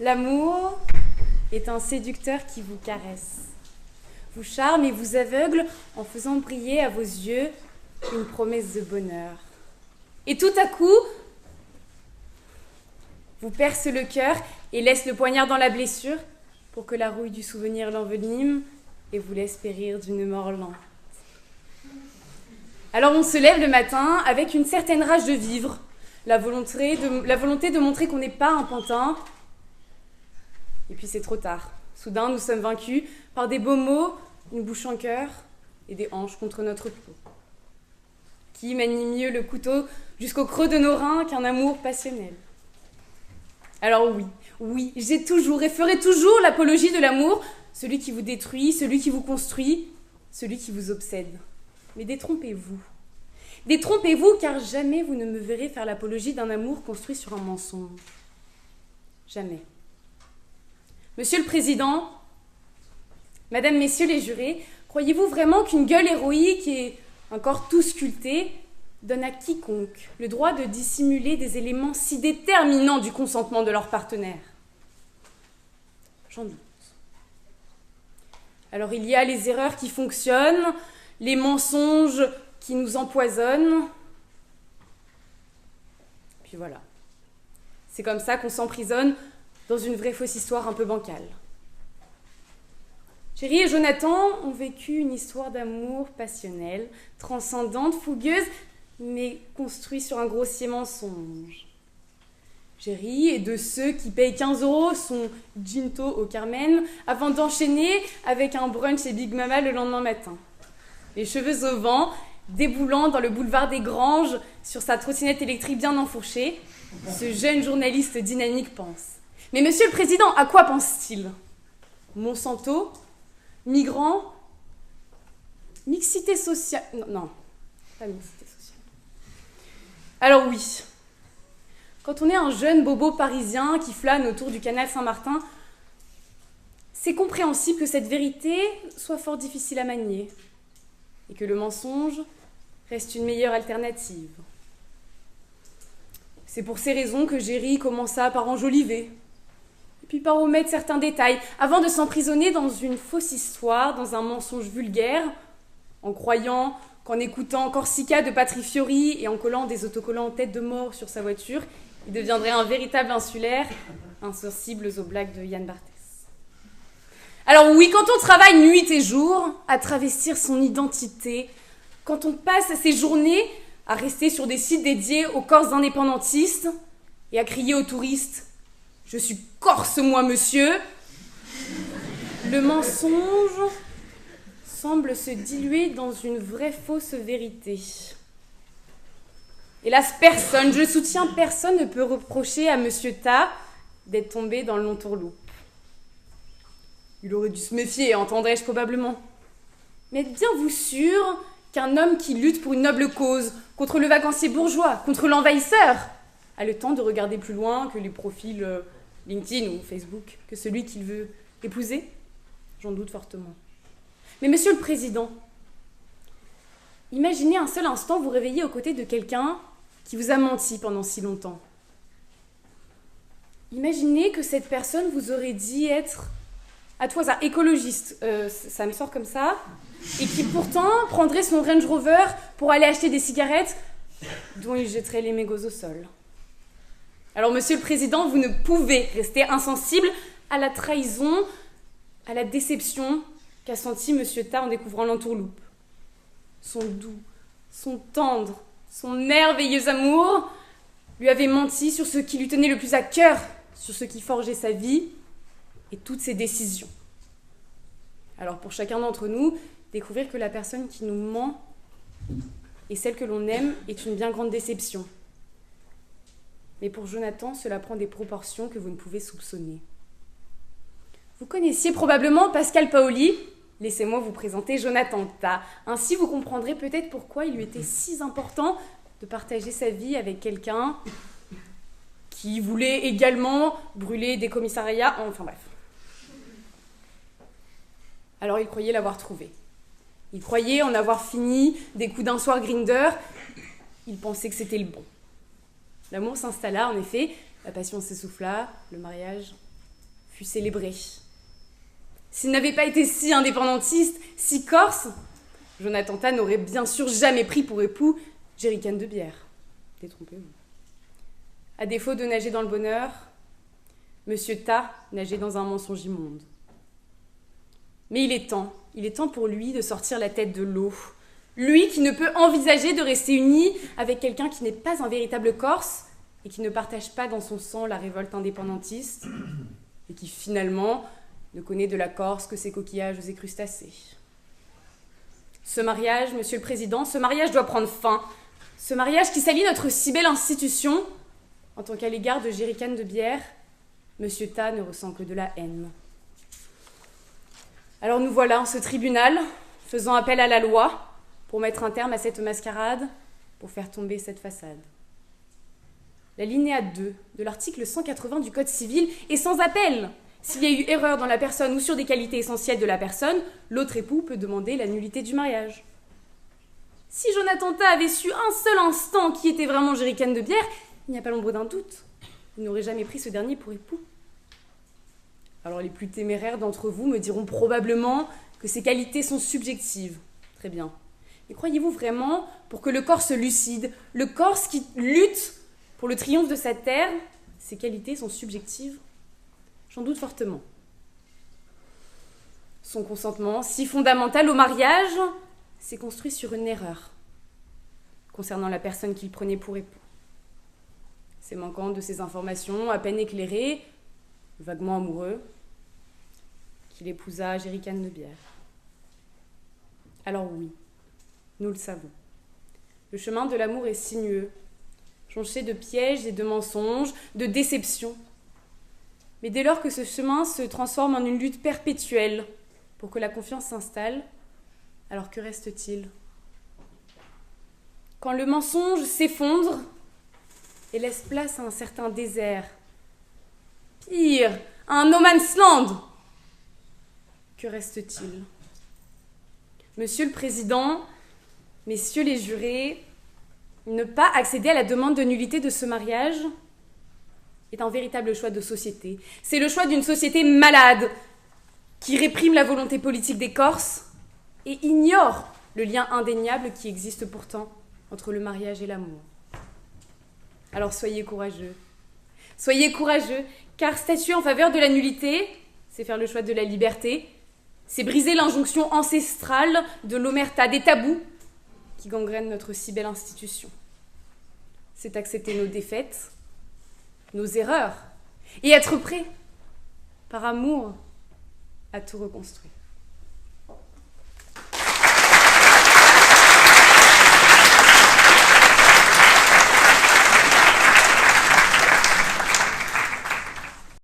L'amour est un séducteur qui vous caresse, vous charme et vous aveugle en faisant briller à vos yeux une promesse de bonheur. Et tout à coup, vous perce le cœur et laisse le poignard dans la blessure pour que la rouille du souvenir l'envenime et vous laisse périr d'une mort lente. Alors on se lève le matin avec une certaine rage de vivre, la volonté de montrer qu'on n'est pas un pantin. Et puis c'est trop tard. Soudain, nous sommes vaincus par des beaux mots, une bouche en cœur et des hanches contre notre peau. Qui manie mieux le couteau jusqu'au creux de nos reins qu'un amour passionnel? Alors oui, j'ai toujours et ferai toujours l'apologie de l'amour, celui qui vous détruit, celui qui vous construit, celui qui vous obsède. Mais détrompez-vous. Détrompez-vous, car jamais vous ne me verrez faire l'apologie d'un amour construit sur un mensonge. Jamais. Monsieur le Président, Madame, Messieurs les jurés, croyez-vous vraiment qu'une gueule héroïque et un corps tout sculpté donne à quiconque le droit de dissimuler des éléments si déterminants du consentement de leur partenaire? J'en doute. Alors il y a les erreurs qui fonctionnent, les mensonges qui nous empoisonnent. Puis voilà. C'est comme ça qu'on s'emprisonne dans une vraie fausse histoire un peu bancale. Chéri et Jonathan ont vécu une histoire d'amour passionnelle, transcendante, fougueuse, mais construite sur un grossier mensonge. Chéri est de ceux qui payent 15 € son ginto au Carmen avant d'enchaîner avec un brunch chez Big Mama le lendemain matin. Les cheveux au vent, déboulant dans le boulevard des Granges sur sa trottinette électrique bien enfourchée, ce jeune journaliste dynamique pense. Mais Monsieur le Président, à quoi pense-t-il? Monsanto? Migrants? Mixité sociale? Non, pas mixité sociale. Alors oui, quand on est un jeune bobo parisien qui flâne autour du canal Saint-Martin, c'est compréhensible que cette vérité soit fort difficile à manier et que le mensonge reste une meilleure alternative. C'est pour ces raisons que Géry commença par enjoliver, et puis par omettre certains détails, avant de s'emprisonner dans une fausse histoire, dans un mensonge vulgaire, en croyant qu'en écoutant Corsica de Patri Fiori et en collant des autocollants en tête de mort sur sa voiture, il deviendrait un véritable insulaire, insensible aux blagues de Yann Barthès. Alors oui, quand on travaille nuit et jour à travestir son identité, quand on passe ses journées à rester sur des sites dédiés aux Corses indépendantistes et à crier aux touristes « Je suis corse, moi, monsieur !» le mensonge semble se diluer dans une vraie fausse vérité. Hélas, personne, je soutiens personne ne peut reprocher à Monsieur Ta d'être tombé dans le long tourloupe. Il aurait dû se méfier, entendrais-je probablement. Mais êtes-vous sûr qu'un homme qui lutte pour une noble cause, contre le vacancier bourgeois, contre l'envahisseur, a le temps de regarder plus loin que les profils LinkedIn ou Facebook, que celui qu'il veut épouser? J'en doute fortement. Mais Monsieur le Président, imaginez un seul instant vous réveiller aux côtés de quelqu'un qui vous a menti pendant si longtemps. Imaginez que cette personne vous aurait dit être, à tout hasard, écologiste, ça me sort comme ça, et qui pourtant prendrait son Range Rover pour aller acheter des cigarettes dont il jetterait les mégots au sol. Alors, Monsieur le Président, vous ne pouvez rester insensible à la trahison, à la déception qu'a senti Monsieur Ta en découvrant l'entourloupe. Son doux, son tendre, son merveilleux amour lui avait menti sur ce qui lui tenait le plus à cœur, sur ce qui forgeait sa vie et toutes ses décisions. Alors pour chacun d'entre nous, découvrir que la personne qui nous ment et celle que l'on aime est une bien grande déception. Mais pour Jonathan, cela prend des proportions que vous ne pouvez soupçonner. Vous connaissiez probablement Pascal Paoli. Laissez-moi vous présenter Jonathan Ta. Ainsi, vous comprendrez peut-être pourquoi il lui était si important de partager sa vie avec quelqu'un qui voulait également brûler des commissariats. Enfin bref. Alors il croyait l'avoir trouvé. Il croyait en avoir fini des coups d'un soir Grindr. Il pensait que c'était le bon. L'amour s'installa, en effet. La passion s'essouffla. Le mariage fut célébré. S'il n'avait pas été si indépendantiste, si corse, Jonathan Tah n'aurait bien sûr jamais pris pour époux Jerrycan de bière. Détrompez-vous. À défaut de nager dans le bonheur, Monsieur Tah nageait dans un mensonge immonde. Mais il est temps pour lui de sortir la tête de l'eau. Lui qui ne peut envisager de rester uni avec quelqu'un qui n'est pas un véritable Corse et qui ne partage pas dans son sang la révolte indépendantiste et qui finalement ne connaît de la Corse que ses coquillages et crustacés. Ce mariage, Monsieur le Président, ce mariage doit prendre fin. Ce mariage qui salit notre si belle institution, en tant qu'à l'égard de Jerrycan de bière, Monsieur Tah ne ressent que de la haine. Alors nous voilà en ce tribunal, faisant appel à la loi pour mettre un terme à cette mascarade, pour faire tomber cette façade. L'alinéa 2 de l'article 180 du Code civil est sans appel. S'il y a eu erreur dans la personne ou sur des qualités essentielles de la personne, l'autre époux peut demander la nullité du mariage. Si Jonathan Tah avait su un seul instant qui était vraiment Jerrycan de bière, il n'y a pas l'ombre d'un doute. Il n'aurait jamais pris ce dernier pour époux. Alors les plus téméraires d'entre vous me diront probablement que ces qualités sont subjectives. Très bien. Mais croyez-vous vraiment, pour que le Corse lucide, le Corse qui lutte pour le triomphe de sa terre, ces qualités sont subjectives? J'en doute fortement. Son consentement, si fondamental au mariage, s'est construit sur une erreur concernant la personne qu'il prenait pour époux. C'est manquant de ces informations, à peine éclairées, vaguement amoureux, qu'il épousa Jerrycan de bière. Alors oui, nous le savons. Le chemin de l'amour est sinueux, jonché de pièges et de mensonges, de déceptions. Mais dès lors que ce chemin se transforme en une lutte perpétuelle pour que la confiance s'installe, alors que reste-t-il? Quand le mensonge s'effondre et laisse place à un certain désert, pire, à un no man's land, que reste-t-il? Monsieur le Président, messieurs les jurés, ne pas accéder à la demande de nullité de ce mariage est un véritable choix de société. C'est le choix d'une société malade qui réprime la volonté politique des Corses et ignore le lien indéniable qui existe pourtant entre le mariage et l'amour. Alors soyez courageux. Soyez courageux, car statuer en faveur de la nullité, c'est faire le choix de la liberté, c'est briser l'injonction ancestrale de l'omerta, des tabous qui gangrènent notre si belle institution. C'est accepter nos défaites, nos erreurs, et être prêt, par amour, à tout reconstruire.